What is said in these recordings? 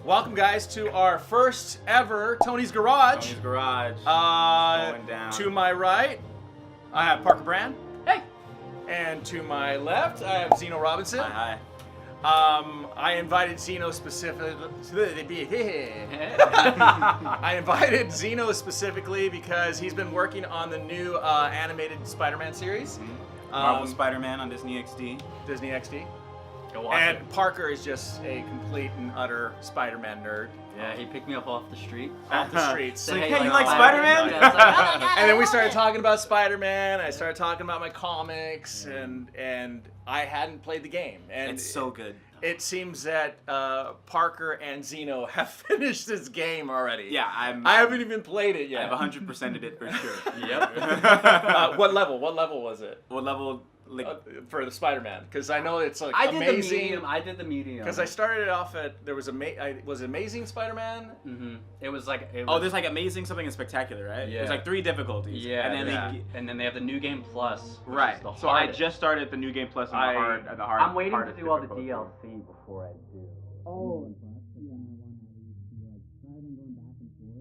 Welcome, guys, to our first ever Tony's Garage. Tony's Garage. Going down. To my right, I have Parker Brand. Hey. And to my left, I have Zeno Robinson. Hi. I invited Zeno specifically. I invited Zeno specifically because he's been working on the new animated Spider-Man series. Marvel Spider-Man on Disney XD. Disney XD. Go watch And it. Parker is just a complete and utter Spider-Man nerd. Yeah, he picked me up off the street. Off the streets. Said, Hey, you like Spider-Man? Spider-Man? Yeah, I was like, oh my God, And then we I started love it. talking about Spider-Man. I started talking about my comics, and I hadn't played the game. And It's so good. It seems that Parker and Zeno have finished this game already. Yeah, I haven't even played it yet. I've 100%ed it for sure. Yep. What level? What level was it? What level? Like, For the Spider-Man, because I know it's like I did amazing. the medium. I did the medium. Because I started it off at was Amazing Spider-Man. Mm-hmm. It was like. there's like amazing, something, and spectacular, right? Yeah. There's like 3 difficulties. Yeah. And then they have the new game plus. Which Right. Is the So I hardest. just started the new game plus and the hard. I'm waiting to hardest do all the difficulty. DLC before I do.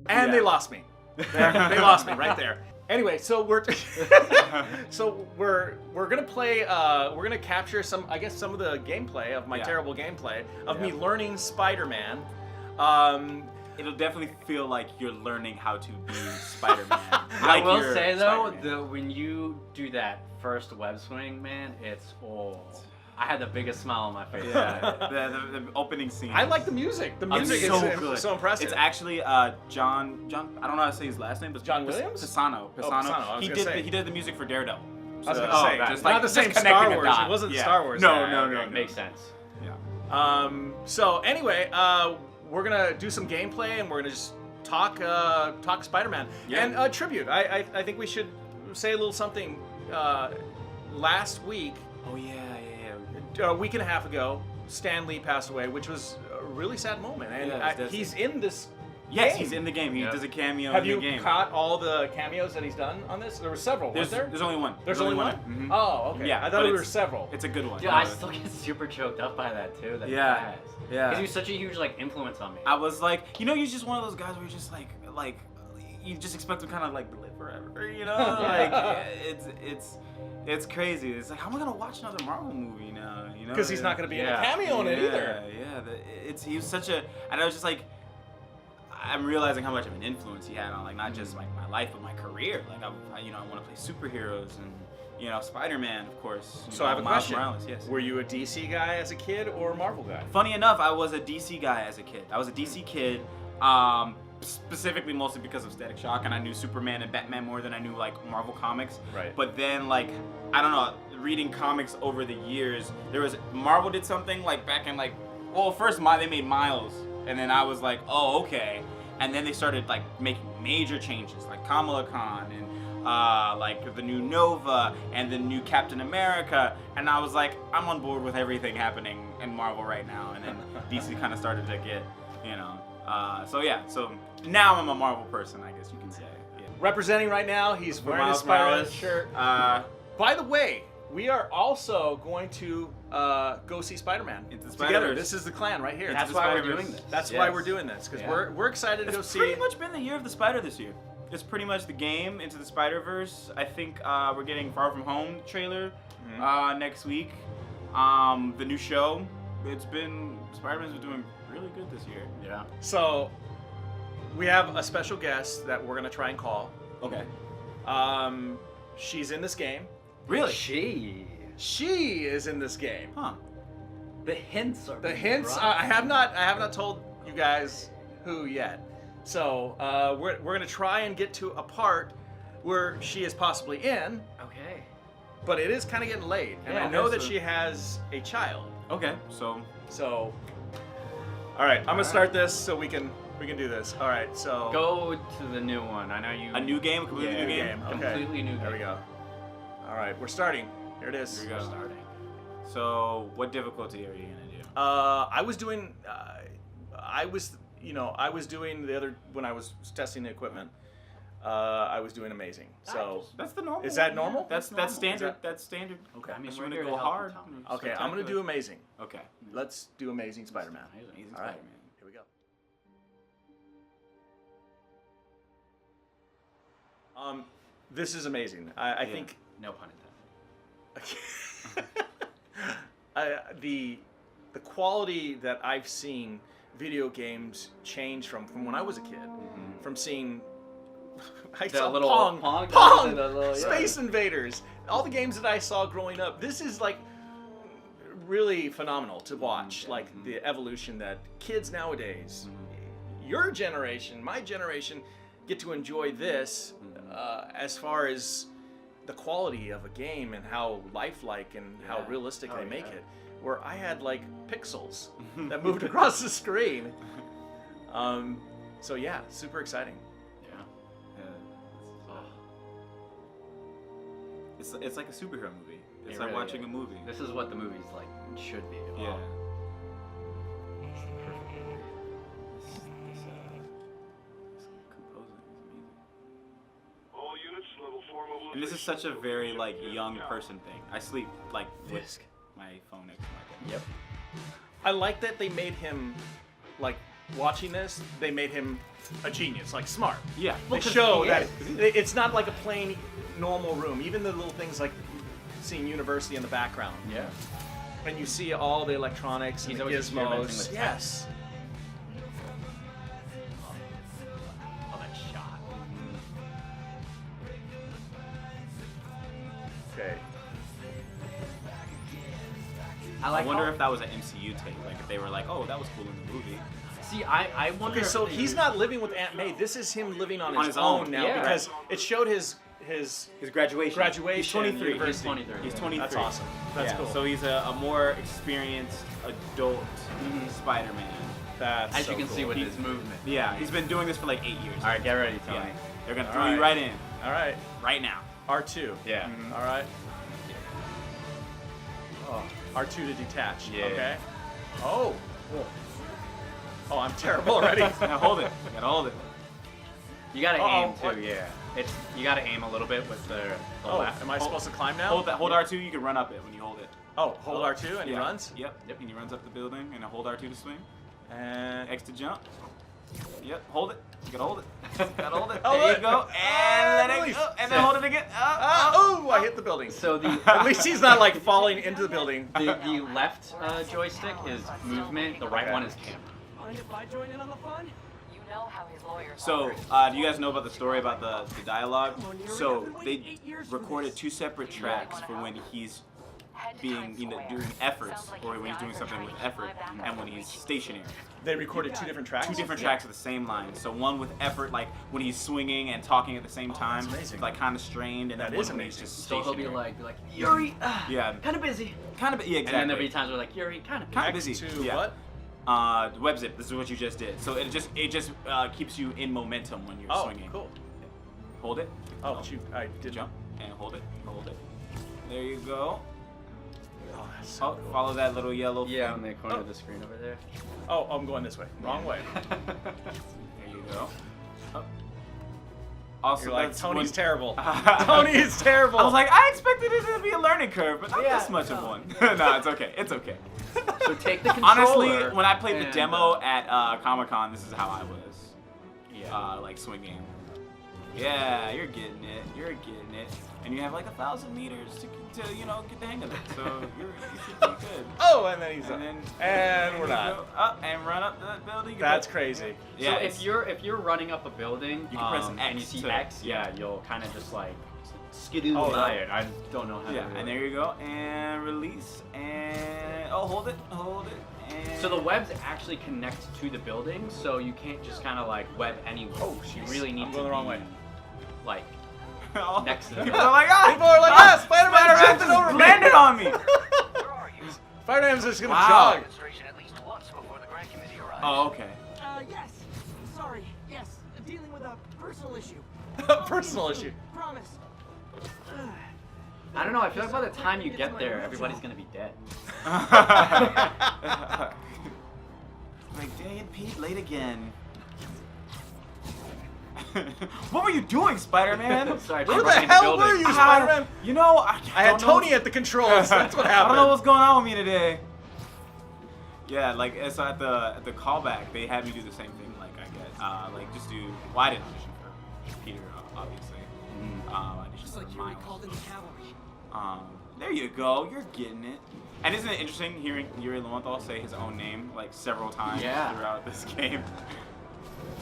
And they lost me. They lost me right there. Anyway, so we're gonna play. We're gonna capture some of the gameplay of my terrible gameplay of me learning Spider-Man. it'll definitely feel like you're learning how to be Spider-Man. I will you're say though, Spider-Man. when you do that first web swing, man, it's I had the biggest smile on my face. Yeah, the opening scene. I like the music. The music so is good. so impressive. It's actually John. I don't know how to say his last name, but John Williams? Pisano. Pisano. I was He gonna say. did the music for Daredevil. I was So- gonna say, just not like- the same just Star connecting a Wars. dot. It wasn't Yeah. Star Wars. No, Yeah, no, okay. no, no. Makes sense. Yeah. So anyway, we're gonna do some gameplay and we're gonna just talk Spider-Man Yeah. and tribute. I think we should say a little something. Last week, Oh yeah. a week and a half ago, Stan Lee passed away, which was a really sad moment. And Yeah, it's he's in this. Yes, game. he's in the game. He Yeah. does a cameo Have in you the game. caught all the cameos that he's done on this? There were several, There's wasn't there? there's only one. There's only one. Mhm. Oh, okay. Yeah, I thought but there were it's- several. It's a good one. Dude, I still get super choked up by that too. That Yeah. he has. Yeah. Because he was such a huge influence on me. I was like, you're just one of those guys where you're just like you just expect to kind of like live forever, you know? Like it's crazy. It's like, how am I gonna watch another Marvel movie now? You know? Because he's not going to be in a Yeah. cameo in it either. Yeah. He was such a, and I was just like, I'm realizing how much of an influence he had on like not just like my life but my career. Like I want to play superheroes and Spider-Man, of course. So I have a Miles question. Morales, yes. Were you a DC guy as a kid or a Marvel guy? Funny enough, I was a DC guy as a kid. I was a DC kid, specifically mostly because of Static Shock, and I knew Superman and Batman more than I knew like Marvel comics. Right. But then I don't know, reading comics over the years, Marvel did something like back in first they made Miles, and then I was like, oh okay, and then they started like making major changes like Kamala Khan and like the new Nova and the new Captain America, and I was like, I'm on board with everything happening in Marvel right now, and then DC kind of started to get, so now I'm a Marvel person, I guess you can say. Yeah. Representing right now, he's wearing a Miles Spider-Man Morales. shirt. By the way, we are also going to go see Spider-Man Into the together. Spider-Verse. This is the clan right here. That's the why we're Spider-Verse. doing this. That's why Yes. we're doing this, because Yeah. we're excited to go It's see. pretty much been the year of the Spider this year. It's pretty much the game Into the Spider-Verse. I think we're getting Far From Home trailer next week. The new show. Spider-Man's been doing really good this year. Yeah. So we have a special guest that we're gonna try and call. Okay. She's in this game. Really? She is in this game. Huh. The hints are. The hints. I have not told you guys who yet. So we're gonna try and get to a part where she is possibly in, Okay. but it is kind of getting late, and Yeah, I know that so- she has a child. Okay. So So, all right, I'm gonna start this so we can do this. All right, so Go to the new one. I know you. a new game, completely Yeah, new game. Okay. Completely new There we game. go. All right, we're starting. Here it is. Here we go. Starting. So, what difficulty are you gonna do? I was doing. I was doing the other when I was testing the equipment. I was doing amazing. So That's the normal. Is that one, normal? yeah. That's normal? standard. Is that- That's standard. Okay. I mean, If we're you here want to to go help hard. you, Tom. okay, I'm gonna do amazing. Okay. Let's do amazing Spider-Man. Amazing All right. Spider-Man. Here we go. This is amazing. I think No pun intended. the quality that I've seen video games change from when I was a kid, from seeing I saw little Pong, Pong, the little, Space Invaders, all the games that I saw growing up. This is like really phenomenal to watch, like the evolution that kids nowadays, your generation, my generation, get to enjoy this as far as the quality of a game and how lifelike and how realistic they make it. Where I had like pixels that moved across the screen. So yeah, super exciting. It's like a superhero movie. It's It like really watching is. a movie. This is what the movies like should be. Yeah. It's perfect. This composing is amazing. All units, level 4 mobilization. And this is such a very like young person thing. I sleep like with my phone next to my bed. Yep. I like that they made him, like, watching this, they made him a genius, like smart. Yeah. They show that it's not like a plain, normal room. Even the little things like seeing university in the background. Yeah. And you see all the electronics and He's the always experimenting gizmos. with Yes. Oh, that shot. Okay. I wonder if that was an MCU take. Like if they were like, oh, that was cool in the movie. See, I wonder. Okay, so if they he's use- not living with Aunt May. This is him living on his his own own. now Yeah. because it showed his His graduation. graduation. He's 23. university. He's 23. He's yeah. 23. That's awesome. That's cool. So he's a more experienced adult Spider-Man. That's As so you can cool. see with his movement. Yeah, he's been doing this for like 8 years. All right, get ready, Tony. Yeah. They're gonna All throw you right. right in, All right. right now. R2. Yeah. All right. Oh, R2 to detach. Yeah. Okay. Oh. Oh, I'm terrible already. Now hold it. You gotta hold it. You gotta Uh-oh, aim too. what? Yeah. It's you gotta aim a little bit with the Oh, left. am I supposed to climb now? Hold that. Hold R2. You can run up it when you hold it. Oh, hold R2 and he Yeah. runs? Yep. Yep. And he runs up the building and then hold R2 to swing. And X to jump. Yep. Hold it. You gotta hold it. You gotta hold it. Oh, There you look. go. And let it release. go. And then hold it again. oh, I hit the building. So the At least he's not like falling into the building. the left joystick is movement. The right Okay. one is camera. Mind if I join in on the fun? You know how his lawyers So, are. do you guys know about the story about the dialogue? So they recorded 2 separate tracks for when he's being, doing efforts, or when he's doing something with effort, and when he's stationary. They recorded 2 different tracks? 2 different tracks of the same line. So one with effort, like when he's swinging and talking at the same time, that's amazing. like kind of strained, and That then is one when he's amazing. just So he'll stationary. be like Yuri, Yeah, kind of busy. kind of, yeah, exactly. And then there'll be times where like Yuri, kind of busy. Kind of busy. To Yeah. what? Web zip. This is what you just did. So it just keeps you in momentum when you're Oh, swinging. cool. Hold it. Oh, shoot. I did Jump and hold it. Hold it. There you go. Oh, that's so cool. Follow that little yellow Yeah, thing. on the corner of the screen over there. Oh, I'm going this way. Wrong way. There you go. Oh. Also, You're like, that's Tony's when- terrible. Tony is terrible. I was like, I expected it to be a learning curve, but not Yeah, this much of no. one. No, it's okay. It's okay. So take the controller. Honestly, when I played the and, demo at Comic-Con, this is how I was. yeah. Like swinging. Yeah, you're getting it. You're getting it. And you have like 1,000 meters to get the hang of it. So you should be good. Oh, and then he's up. And then And we're you not. go up and run up that building. That's crazy. Yeah, So it's- if you're running up a building, You can press and you X see to- X, yeah, you'll kind of just like skidoo Oh, by it. I don't know how. yeah, to do and it. there you go, and release, and hold it, and So the webs actually connect to the building, so you can't just kind of like web anywhere. Oh, you jeez. really need I'm to going the wrong be, way. like Oh, next to the people are like, ah, People are like, ah, Spider-Man jumping over me. landed on me. Where are you? Spider-Man's just gonna Wow. Demonstration at least once before the Grand Committee arrives. Oh, okay. Yes. Sorry. Yes. Dealing with a personal issue. jog. Personal issue. Promise. I don't know. I feel like by the time you get there, everybody's gonna be dead. Like, dang it, Pete, late again. What were you doing, Spider-Man? Sorry, Where I'm the running hell building. were you, I- Spider-Man? You know, I had don't know Tony at the controls. That's what I happened. don't know what's going on with me today. Yeah, like so at the callback, they had me do the same thing. Like I get, like just do. Well, I didn't audition for Peter, obviously. Just like Yuri called in the cavalry. There you go. You're getting it. And isn't it interesting hearing Yuri Lowenthal say his own name like several times throughout this game?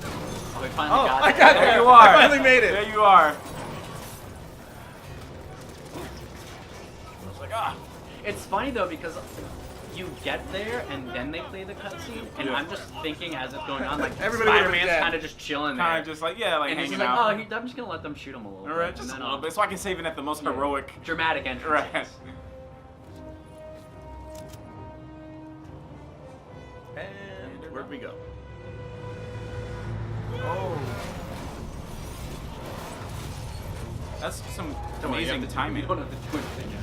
Oh, we finally got I it. got There there. you are. I finally made it. There you are. I was like, It's funny though because you get there and then they play the cutscene, and I'm just thinking as it's going on, like Everybody would've been Spider-Man's dead. kind of just chilling there, kind of just like, like and he's hanging just like, out. I'm just gonna let them shoot him a little All right, bit, just and a then little bit, so I can save it at the most heroic. dramatic entrance. Right. And where'd we go? Oh. That's some Don't worry, you amazing have to timing. You don't have to do anything yet.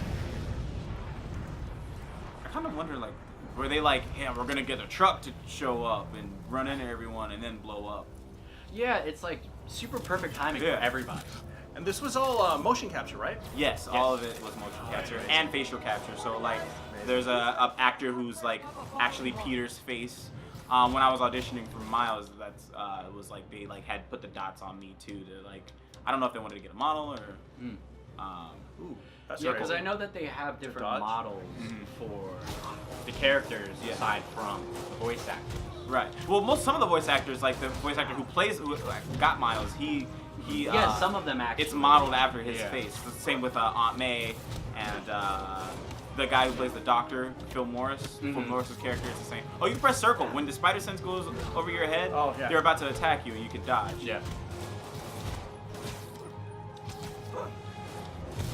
I kind of wonder, like, were they like, yeah, we're gonna get a truck to show up and run into everyone and then blow up? Yeah, it's like super perfect timing Yeah. for everybody. And this was all motion capture, right? Yes, all of it was motion capture amazing. and facial capture. So like, there's a actor who's like actually Peter's face. When I was auditioning for Miles, that's it was like they like had put the dots on me too to like, I don't know if they wanted to get a model or. Ooh, that's Yeah, right. because I know that they have different dodge? models for the characters aside from the voice actors. Right. Well, some of the voice actors, like the voice actor who got Miles, he. Yeah, some of them actually. It's modeled after his Yeah. face. The same with Aunt May and the guy who plays the doctor, Phil Morris. Phil Morris's character is the same. Oh, you press circle. When the spider sense goes over your head, they're about to attack you and you can dodge. Yeah.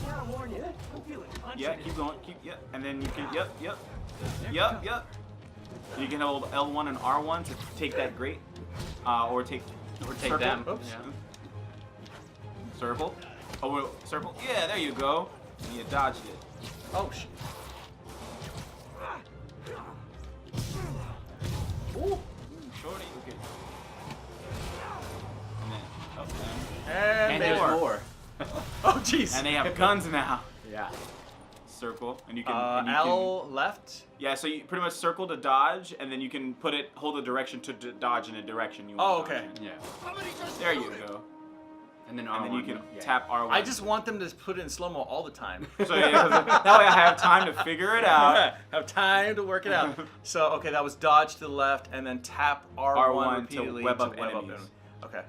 Now I warn you, I'm feeling punchy. Yeah, keep going. And then you can, yep. You can hold L1 and R1 to take that grate. Or take circle. them. Oops. Yeah. Circle. Oh, well, circle. Yeah, there you go. And you dodged it. Oh, shit. Ooh. Shorty. Okay. And then up them. And there's more. more. Oh, jeez. And they have guns now. Yeah. Circle, and you can. And you L left. yeah, so you pretty much circle to dodge, and then you can hold the direction to dodge in a direction you want. Oh, to okay. dodge in. Yeah. There you go. And then And then you R1, can yeah. tap R1. I just want them to put it in slow-mo all the time. So yeah, 'cause that way I have time to figure it out. Have time to work it out. So, okay, that was dodge to the left, and then tap R1, R1 to repeatedly web up enemies. them. Okay.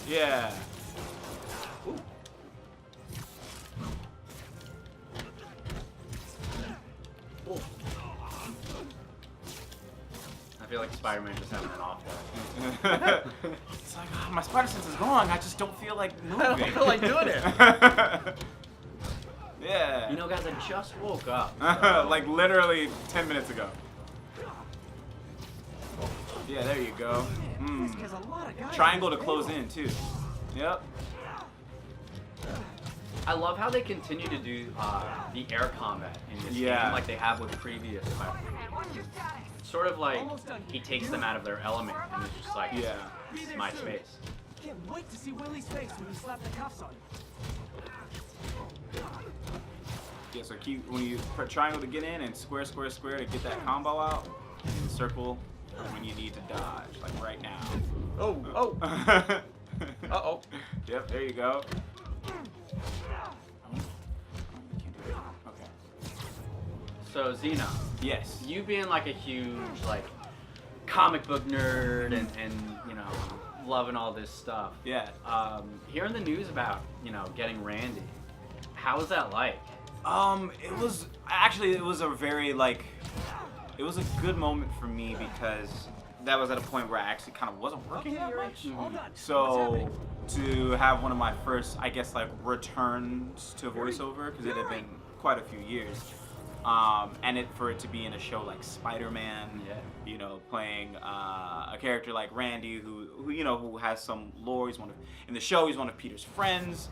Yeah. Ooh. Ooh. I feel like Spider-Man just having an off day. It's like, my spider sense is gone. I just don't feel like moving. I don't feel like doing it. Yeah. You know, guys, I just woke up. Like literally 10 minutes ago. Yeah, there you go. This guy's a lot of guys. Triangle to close in too. Yep. I love how they continue to do the air combat in this Yeah. game, like they have with previous Spider-Man. Sort of like he takes them out of their element, and it's just like, Yeah. this is my space. Can't wait to see Willie's face when you slap the cuffs on him. Yeah, so keep when you put triangle to get in and square to get that combo out, and circle when you need to dodge, like right now. Oh, oh. Uh-oh. Yep, there you go. Okay. So Zeno, Yes. you being like a huge like comic book nerd and you know loving all this stuff. Yeah. Hearing the news about getting Randy, how was that like? It was a very it was a good moment for me because that was at a point where I actually kind of wasn't working at UH. Hold on. So to have one of my first, I guess, returns to voiceover, because it had been quite a few years, and for it to be in a show like Spider-Man, playing a character like Randy, who has some lore. In the show, he's one of Peter's friends.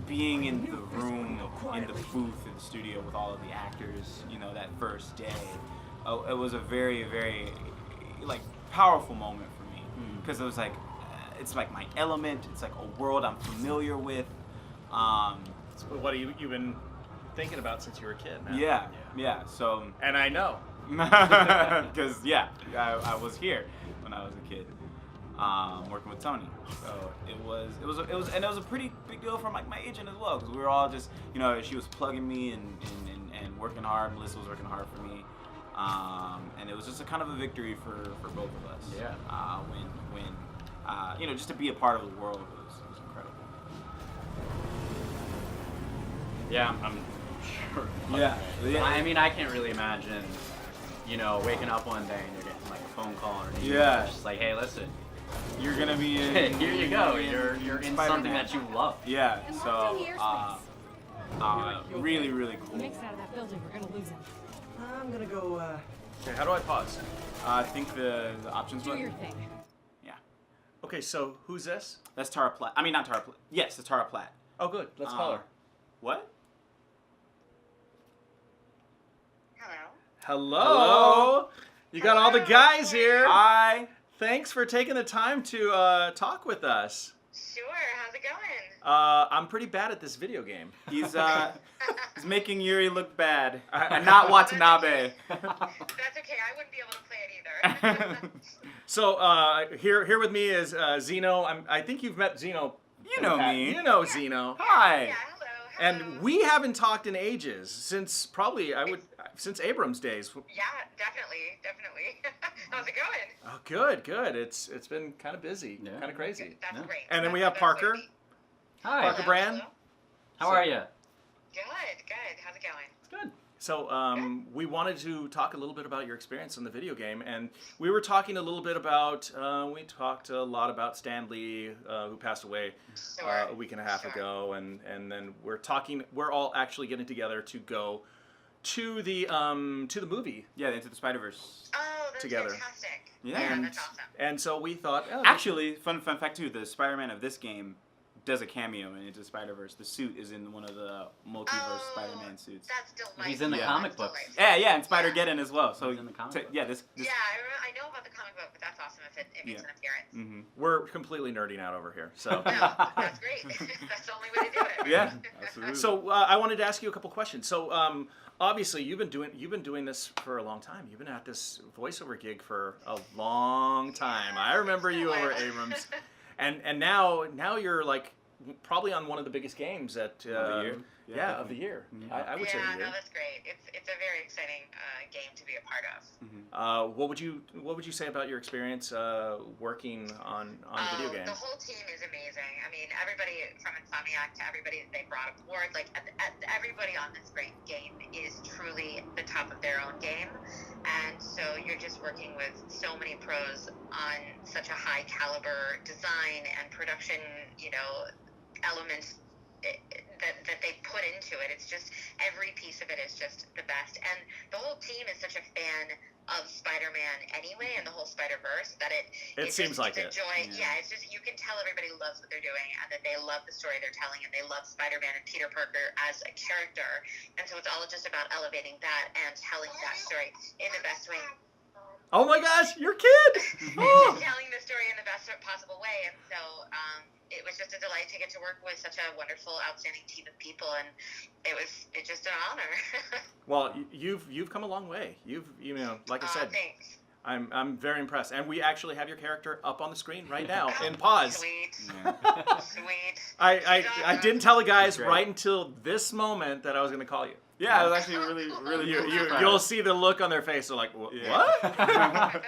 Being in the room, in the booth, in the studio with all of the actors, that first day, it was a very, very powerful moment for me, because it was it's like my element. It's like a world I'm familiar with. So what have you been thinking about since you were a kid, man? Yeah. So, And I know. because I was here when I was a kid. working with Tony. So it was a pretty big deal for like my agent as well, because we were all just, you know, she was plugging me and working hard. Melissa was working hard for me, and it was just a kind of a victory for both of us. Yeah. When you know, just to be a part of the world was incredible. Yeah, I'm sure. Yeah. I mean, I can't really imagine, you know, waking up one day and you're getting like a phone call or an email. Yeah. It's just like, hey, listen, You're gonna be in, here you go. You're in Spider-Man. something that you love. Yeah. And So locked in the airspace. really really cool. Nick's out of that building. We're gonna lose him. I'm gonna go, Okay, how do I pause? I think the options Do button. your thing. Yeah. Okay, so who's this? That's Tara Platt. I mean, not Tara Platt. Yes, it's Tara Platt. Oh, good. Let's call her. What? Hello. You got all the guys here. Hi. Thanks for taking the time to talk with us. Sure, how's it going? I'm pretty bad at this video game. He's making Yuri look bad, and not Watanabe. That's okay, I wouldn't be able to play it either. So here with me is Zeno. I think you've met Zeno. You know me. You know Zeno. Hi. Yeah, hello. And we haven't talked in ages, since probably since Abrams days. Yeah, definitely. How's it going? Oh, good. It's been kind of busy, Yeah. kind of crazy. That's great. And then we That's have the best way Parker. to be. Hi. Parker Brand. Hello. How are you? Good. How's it going? Good. So we wanted to talk a little bit about your experience in the video game, and we were talking a little bit about, we talked a lot about Stan Lee, who passed away Sure. a week and a half ago, and then we're all actually getting together to go to the movie. Yeah, Into the Spider-Verse. Oh, that's Together. fantastic. Yeah. That's awesome. And so we thought, Actually, fun fact too, the Spider-Man of this game does a cameo in Into the Spider-Verse. The suit is in one of the multiverse Spider-Man suits. That's delightful. He's in the Yeah. comic That's books. delightful. Yeah, and Spider-Geddon as well. So He's in the comic book. yeah, this Yeah, I know about the comic book, but that's awesome if it makes an appearance. hmm we're completely nerding out over here. So, No, that's great. That's the only way to do it. Yeah, absolutely. so I wanted to ask you a couple questions. So, obviously, you've been doing this for a long time. You've been at this voiceover gig for a long time. I remember you over at Abrams, and now you're like probably on one of the biggest games at Of the year? Yeah, of the year. I would say the Yeah, year. no, that's great. It's a very exciting game to be a part of. What would you say about your experience working on video games? The whole team is amazing. I mean, everybody from Insomniac to everybody that they brought aboard, like everybody on this great game is truly the top of their own game, and so you're just working with so many pros on such a high caliber design and production, you know, elements that they put into it. It's just every piece of it is just the best, and the whole team is such a fan of Spider-Man anyway, and the whole Spider-Verse that it seems like it's it. a joy. Yeah, it's just you can tell everybody loves what they're doing and that they love the story they're telling and they love Spider-Man and Peter Parker as a character, and so it's all just about elevating that and telling that story in the best way. Oh my gosh, your kid! Oh. Telling the story in the best possible way, and so it was just a delight to get to work with such a wonderful, outstanding team of people, and it's just an honor. Well, you've come a long way. You know, like I said, Thanks. I'm very impressed, and we actually have your character up on the screen right now in pause. Sweet. Yeah. Sweet. I didn't tell the guys Great. right until this moment that I was going to call you. Yeah, it was actually really You'll see the look on their face. They're like, Yeah. what?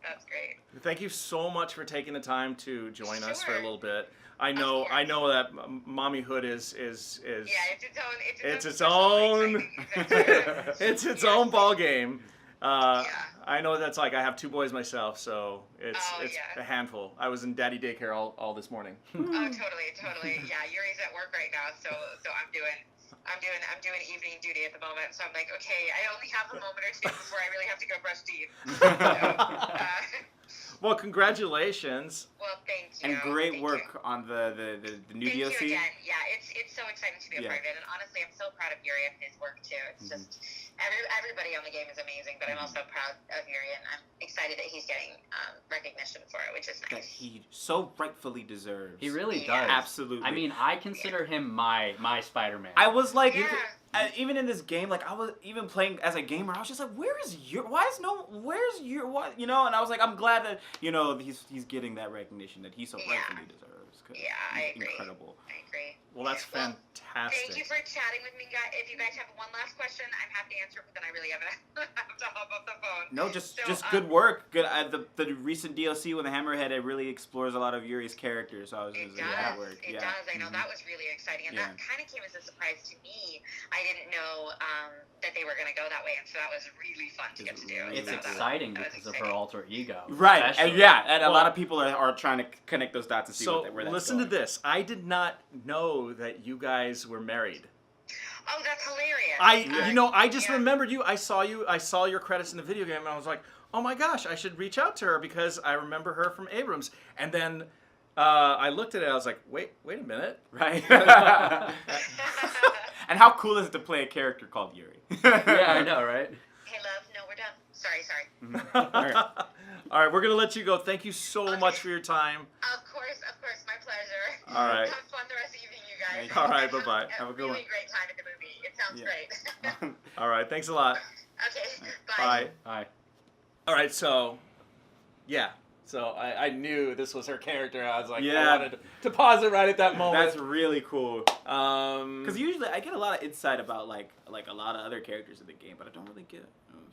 That's great. Thank you so much for taking the time to join us for a Sure. little bit. I know that mommyhood is Yeah, it's its special, own exciting- it's its own ball game. Yeah. I know that's like I have two boys myself, so it's Yeah. a handful. I was in daddy daycare all this morning. Oh, totally. Yeah, Yuri's at work right now, so I'm doing evening duty at the moment. So I'm like, okay, I only have a moment or two before I really have to go brush teeth. Well, congratulations. Well, thank you. And great Thank work you. on the new Thank DLC. you again. Yeah, it's so exciting to be a part of it, and honestly, I'm so proud of Yuri and his work too. It's just everybody on the game is amazing, but I'm also proud of Yuri, and I'm excited that he's getting recognition for it, which is That nice. he so rightfully deserves. He really Yeah. does. Absolutely. I mean, I consider him my Spider-Man. I was like, Yeah. even in this game, like I was even playing as a gamer, I was just like, where's your? What? You know? And I was like, I'm glad that he's getting that recognition that he so rightfully deserves. Yeah, I agree. Incredible. I agree. Well, that's fantastic. Thank you for chatting with me, guys. If you guys have one last question, I'm happy to answer it, but then I really have to hop off the phone. No, just good work. Good. The recent DLC with the Hammerhead, it really explores a lot of Yuri's character. So I was just that work. It does. I know that was really exciting, and that kind of came as a surprise to me. I didn't know that they were going to go that way, and so that was really fun to get to do. It's exciting because of her alter ego. Right. And and a lot of people are trying to connect those dots and see where that's listen going. to this. I did not know that you guys were married. Oh, that's hilarious. I just remembered you. I saw your credits in the video game, and I was like, oh my gosh, I should reach out to her because I remember her from Abrams. And then I looked at it, I was like, wait a minute. Right. And how cool is it to play a character called Yuri? Yeah, I know, right? Hey, love. No, we're done. Sorry. All right, we're going to let you go. Thank you so much for your time. Of course, my pleasure. All right. Have fun the rest of the evening, you guys. All right, bye-bye. Have a good one. Really great time at the movie. It sounds great. All right, thanks a lot. Okay, bye. Bye. All right, so I knew this was her character. I was like, I wanted to pause it right at that moment. That's really cool. Because usually I get a lot of insight about like a lot of other characters in the game, but I don't really get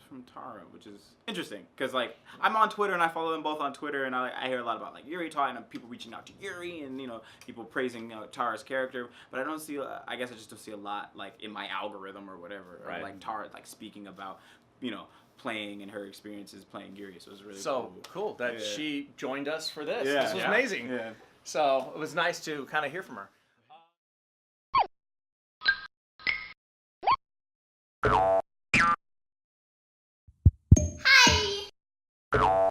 from Tara, which is interesting. Because like I'm on Twitter and I follow them both on Twitter, and I hear a lot about like Yuri talking and people reaching out to Yuri and people praising Tara's character, but I don't see. I guess I just don't see a lot like in my algorithm or whatever. Right. Of, like Tara like speaking about playing and her experiences playing Yuri. So it was really cool that she joined us for this. Yeah. This was amazing. Yeah. So it was nice to kind of hear from her. Hi!